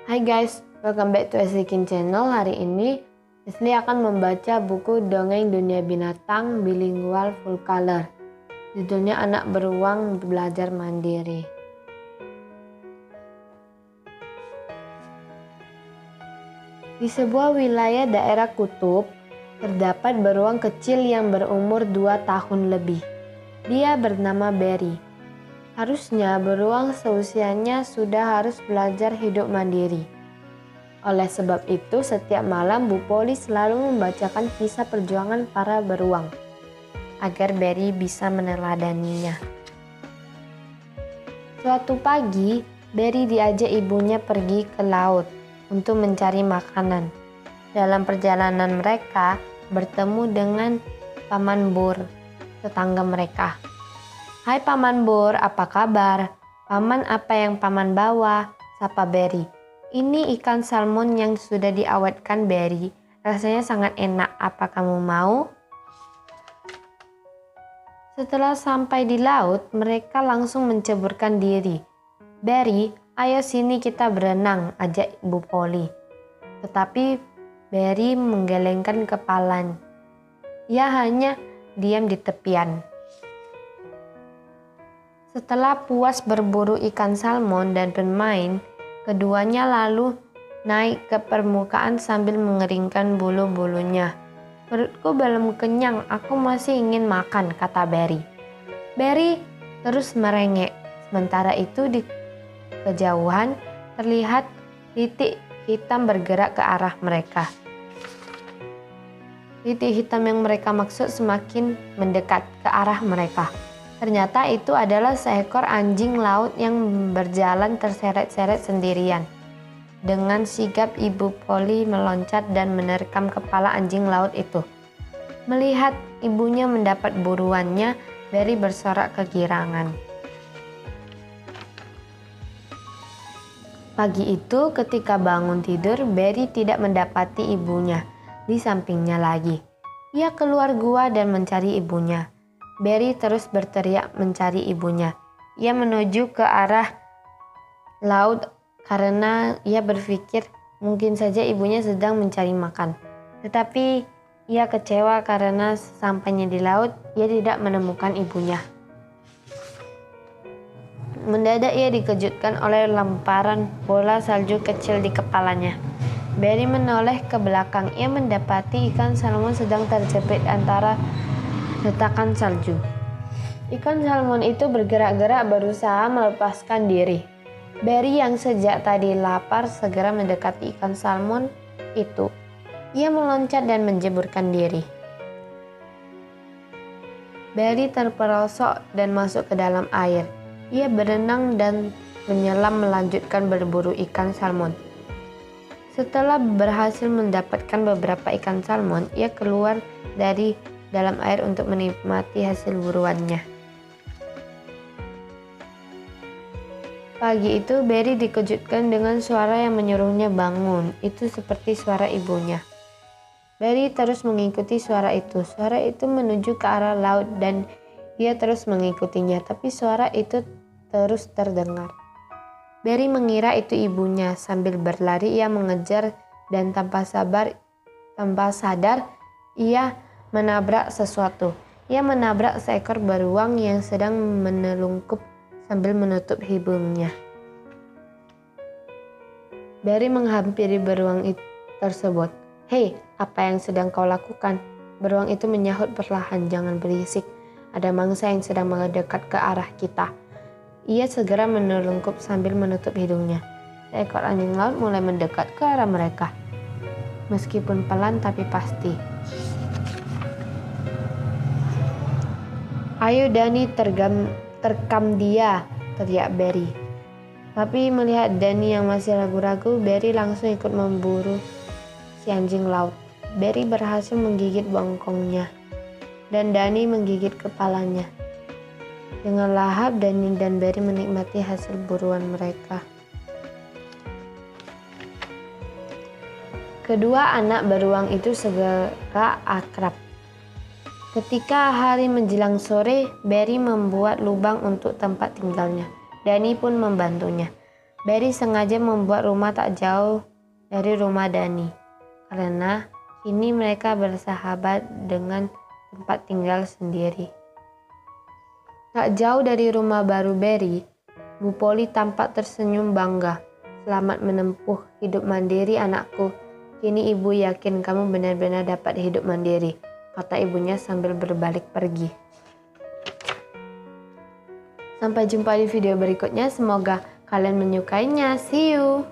Hai guys, welcome back to Aslikin Channel. Hari ini Asli akan membaca buku Dongeng Dunia Binatang Bilingual Full Color. Judulnya Anak Beruang Belajar Mandiri. Di sebuah wilayah daerah kutub, terdapat beruang kecil yang berumur 2 tahun lebih. Dia bernama Berry. Harusnya beruang seusianya sudah harus belajar hidup mandiri. Oleh sebab itu, setiap malam Bu Polly selalu membacakan kisah perjuangan para beruang agar Berry bisa meneladaninya. Suatu pagi, Berry diajak ibunya pergi ke laut untuk mencari makanan. Dalam perjalanan mereka bertemu dengan Paman Bur, tetangga mereka. "Hai Paman Bur, apa kabar? Paman, apa yang Paman bawa?" sapa Berry. "Ini ikan salmon yang sudah diawetkan Berry. Rasanya sangat enak, apa kamu mau?" Setelah sampai di laut, mereka langsung menceburkan diri. "Berry, ayo sini kita berenang," ajak Bu Polly. Tetapi Berry menggelengkan kepalanya. Ia hanya diam di tepian. Setelah puas berburu ikan salmon dan bermain, keduanya lalu naik ke permukaan sambil mengeringkan bulu-bulunya. "Perutku belum kenyang, aku masih ingin makan," kata Berry. Berry terus merengek. Sementara itu di kejauhan terlihat titik hitam bergerak ke arah mereka. Titik hitam yang mereka maksud semakin mendekat ke arah mereka. Ternyata itu adalah seekor anjing laut yang berjalan terseret-seret sendirian. Dengan sigap Ibu Polly meloncat dan menerkam kepala anjing laut itu. Melihat ibunya mendapat buruannya, Berry bersorak kegirangan. Pagi itu ketika bangun tidur, Berry tidak mendapati ibunya di sampingnya lagi. Ia keluar gua dan mencari ibunya. Berry terus berteriak mencari ibunya. Ia menuju ke arah laut karena ia berpikir mungkin saja ibunya sedang mencari makan. Tetapi ia kecewa karena sampainya di laut, ia tidak menemukan ibunya. Mendadak ia dikejutkan oleh lemparan bola salju kecil di kepalanya. Berry menoleh ke belakang. Ia mendapati ikan salmon sedang terjepit antara retakan salju. Ikan salmon itu bergerak-gerak berusaha melepaskan diri. Berry yang sejak tadi lapar segera mendekati ikan salmon itu. Ia meloncat dan menjeburkan diri. Berry terperosok dan masuk ke dalam air. Ia berenang dan menyelam melanjutkan berburu ikan salmon. Setelah berhasil mendapatkan beberapa ikan salmon, ia keluar dari dalam air untuk menikmati hasil buruannya. Pagi itu Berry dikejutkan dengan suara yang menyuruhnya bangun. Itu seperti suara ibunya. Berry terus mengikuti suara itu. Suara itu menuju ke arah laut dan ia terus mengikutinya, tapi suara itu terus terdengar. Berry mengira itu ibunya. Sambil berlari ia mengejar dan tanpa sadar ia menabrak sesuatu. Ia menabrak seekor beruang yang sedang menelungkup sambil menutup hidungnya. Berry menghampiri beruang tersebut. "Hei, apa yang sedang kau lakukan?" Beruang itu menyahut perlahan. "Jangan berisik, ada mangsa yang sedang mendekat ke arah kita." Ia segera menelungkup sambil menutup hidungnya. Seekor anjing laut mulai mendekat ke arah mereka. Meskipun pelan tapi pasti. "Ayo Dani, terkam dia," teriak Berry. Tapi melihat Dani yang masih ragu-ragu, Berry langsung ikut memburu si anjing laut. Berry berhasil menggigit bongkongnya dan Dani menggigit kepalanya. Dengan lahap, Dani dan Berry menikmati hasil buruan mereka. Kedua anak beruang itu segera akrab. Ketika hari menjelang sore, Berry membuat lubang untuk tempat tinggalnya. Dani pun membantunya. Berry sengaja membuat rumah tak jauh dari rumah Dani, karena kini mereka bersahabat dengan tempat tinggal sendiri. Tak jauh dari rumah baru Berry, Bu Polly tampak tersenyum bangga. "Selamat menempuh hidup mandiri, anakku. Kini ibu yakin kamu benar-benar dapat hidup mandiri," kata ibunya sambil berbalik pergi. Sampai jumpa di video berikutnya. Semoga kalian menyukainya. See you!